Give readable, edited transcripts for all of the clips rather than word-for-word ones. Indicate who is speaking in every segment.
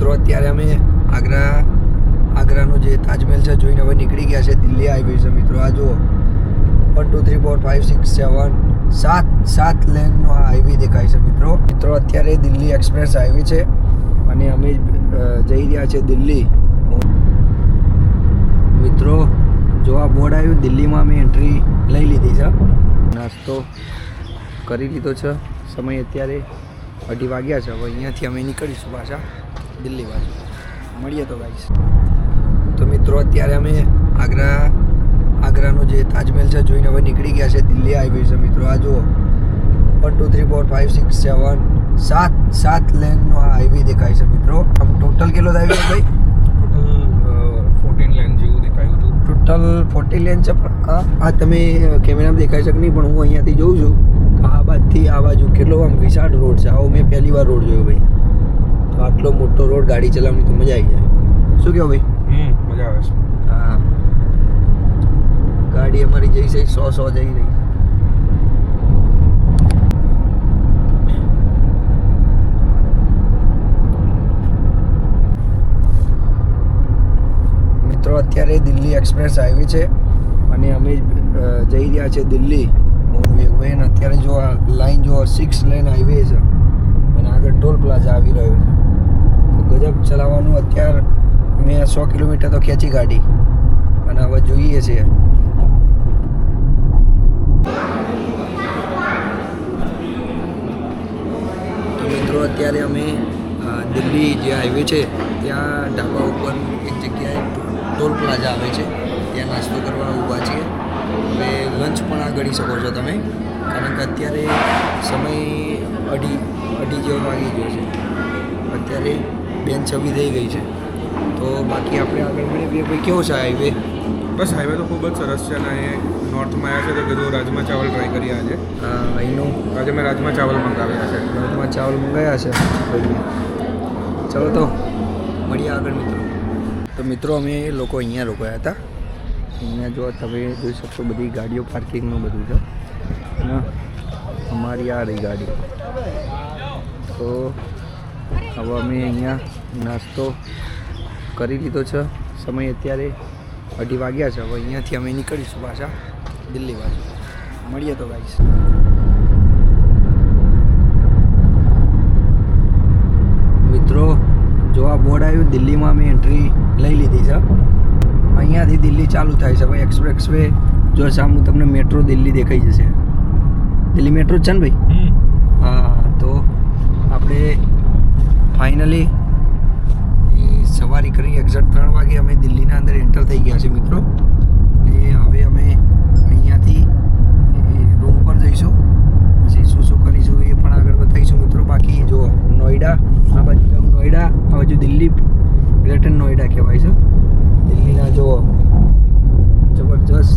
Speaker 1: મિત્રો અત્યારે અમે આગ્રાનો જે તાજમહેલ છે જોઈને હવે નીકળી ગયા છે દિલ્હી હાઈવે છે મિત્રો. આ જુઓ 1 2 3 4 5 6 7 સાત લેનનો આ હાઈવે દેખાય છે મિત્રો. અત્યારે દિલ્હી એક્સપ્રેસ હાઈવે છે અને અમે જઈ રહ્યા છે દિલ્હી. મિત્રો જો આ બોર્ડ આવ્યું દિલ્હીમાં અમે એન્ટ્રી લઈ લીધી છે. નાસ્તો કરી લીધો છે. સમય અત્યારે 2:30 વાગ્યા છે. હવે અહીંયાથી અમે નીકળીશું પાછા દિલ્હી બાજુ. મળીએ તો ગાઈસ. તો મિત્રો અત્યારે અમે આગ્રાનો જે તાજમહેલ છે જોઈને હવે નીકળી ગયા છે દિલ્હી હાઈવે છે મિત્રો. આ જુઓ 1 2 3 4 5 6 7 સાત લેનનો આ હાઈવે દેખાય છે મિત્રો. આમ ટોટલ કેટલો હાઈવે ભાઈ?
Speaker 2: ટોટલ 14 લેન જેવું દેખાયું હતું.
Speaker 1: ટોટલ 14 લેન છે. પણ આ તમે કેમેરામાં દેખાય છે કે નહીં, પણ હું અહીંયાથી જોઉં છું આ બાજુથી આ બાજુ કેટલો આમ વિશાળ રોડ છે. આવો મેં પહેલી વાર રોડ જોયો ભાઈ. તો આટલો મોટો રોડ ગાડી ચલાવવાની તો મજા આવી જાય. શું કહો ભાઈ?
Speaker 2: મજા આવે છે.
Speaker 1: હા, ગાડી અમારી જઈ છે 100 જઈ રહી. મિત્રો અત્યારે દિલ્હી એક્સપ્રેસ હાઈવે છે અને અમે જઈ રહ્યા છે દિલ્હી. હું અત્યારે જો આ લાઈન જો 6 લેન હાઈવે છે અને આગળ ટોલ પ્લાઝા આવી રહ્યો છે. ગજબ ચલાવવાનું. અત્યારે મેં 100 કિલોમીટર તો ખેંચી ગાડી અને હવે જોઈએ છીએ. તો મિત્રો અત્યારે અમે દિલ્હી જે હાઈવે છે ત્યાં ઢાબા ઉપર એક જગ્યાએ ટોલ પ્લાઝા આવે છે ત્યાં નાસ્તો કરવા ઊભા છીએ. હવે લંચ પણ આ ગણી શકો છો તમે, કારણ કે અત્યારે સમય અઢી જેવો વાગી ગયો છે. અત્યારે 2:26 થઈ ગઈ છે. તો બાકી આપણે આગળ મળીએ. ભાઈ કેવો છે હાઈવે?
Speaker 2: બસ હાઈવે તો ખૂબ જ સરસ છે અને અહીંયા નોર્થમાં આવ્યા છે તો કીધું રાજમા ચાવલ ટ્રાય કરીએ આજે.
Speaker 1: અહીંનું
Speaker 2: આજે મેં રાજમા ચાવલ મંગાવ્યા છે.
Speaker 1: રાજમા ચાવલ મંગાવ્યા છે. ચલો તો મળીએ આગળ મિત્રો. તો મિત્રો અમે લોકો અહીંયા રોકાયા હતા. અહીંયા જો તમે જોઈ શકશો બધી ગાડીઓ પાર્કિંગનું બધું છે અને અમારી આ રહી ગાડી. તો હવે અમે અહીંયા નાસ્તો કરી લીધો છે. સમય અત્યારે 2:30 વાગ્યા છે. હવે અહીંયાથી અમે નીકળીશું પાછા દિલ્હી બાજુ. મળીએ તો ગાઈસ. મિત્રો જો આ બોર્ડ આવ્યું દિલ્હીમાં અમે એન્ટ્રી લઈ લીધી છે. અહીંયાથી દિલ્હી ચાલુ થાય છે. ભાઈ એક્સપ્રેસ વે જો સામે તમને મેટ્રો દિલ્હી દેખાઈ જશે. દિલ્હી મેટ્રો જ છે ને ભાઈ? હા, તો આપણે ફાઇનલી સવારી કરી એક્ઝેક્ટ 3 વાગે અમે દિલ્હીના અંદર એન્ટર થઈ ગયા છે મિત્રો. અને હવે અમે અહીંયાથી રૂમ પર જઈશું. પછી શું કરીશું એ પણ આગળ બતાવીશું મિત્રો. બાકી જો નોઈડા, આ બાજુ નોઈડા, આ બાજુ દિલ્હી, ગ્રેટર નોઈડા કહેવાય છે. દિલ્હીના જો જબરજસ્ત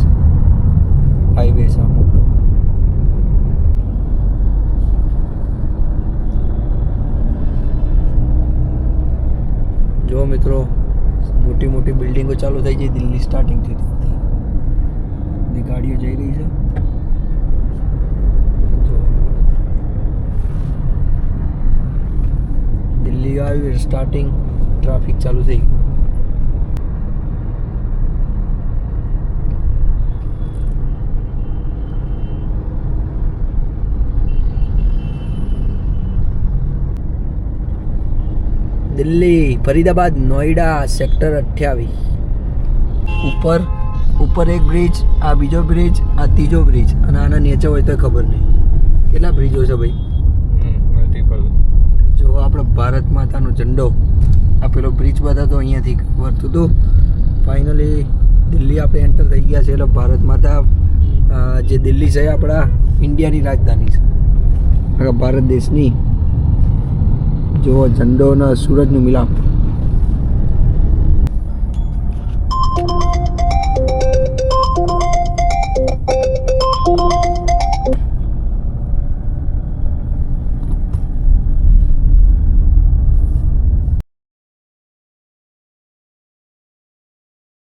Speaker 1: હાઈવે છે મોટો. જો મિત્રો મોટી મોટી બિલ્ડિંગો ચાલુ થઈ ગઈ દિલ્હી સ્ટાર્ટિંગથી. બધી ગાડીઓ જઈ રહી છે. દિલ્હી આવી સ્ટાર્ટિંગ ટ્રાફિક ચાલુ થઈ ગયું. દિલ્હી, ફરીદાબાદ, નોઈડા, સેક્ટર 28. ઉપર એક બ્રિજ, આ બીજો બ્રિજ, આ ત્રીજો બ્રિજ અને આના નીચે હોય તો ખબર નહીં કેટલા બ્રિજો છે ભાઈ.
Speaker 2: મલ્ટિપલ.
Speaker 1: જો આપણે ભારત માતાનો ઝંડો, આ પેલો બ્રિજ બધા તો અહીંયાથી વર્તું હતું. ફાઇનલી દિલ્હી આપણે એન્ટર થઈ ગયા છે. એટલે ભારત માતા જે દિલ્હી છે આપણા ઇન્ડિયાની રાજધાની છે, આખા ભારત દેશની. જો ઝંડો અને સૂરજનું મિલાપ.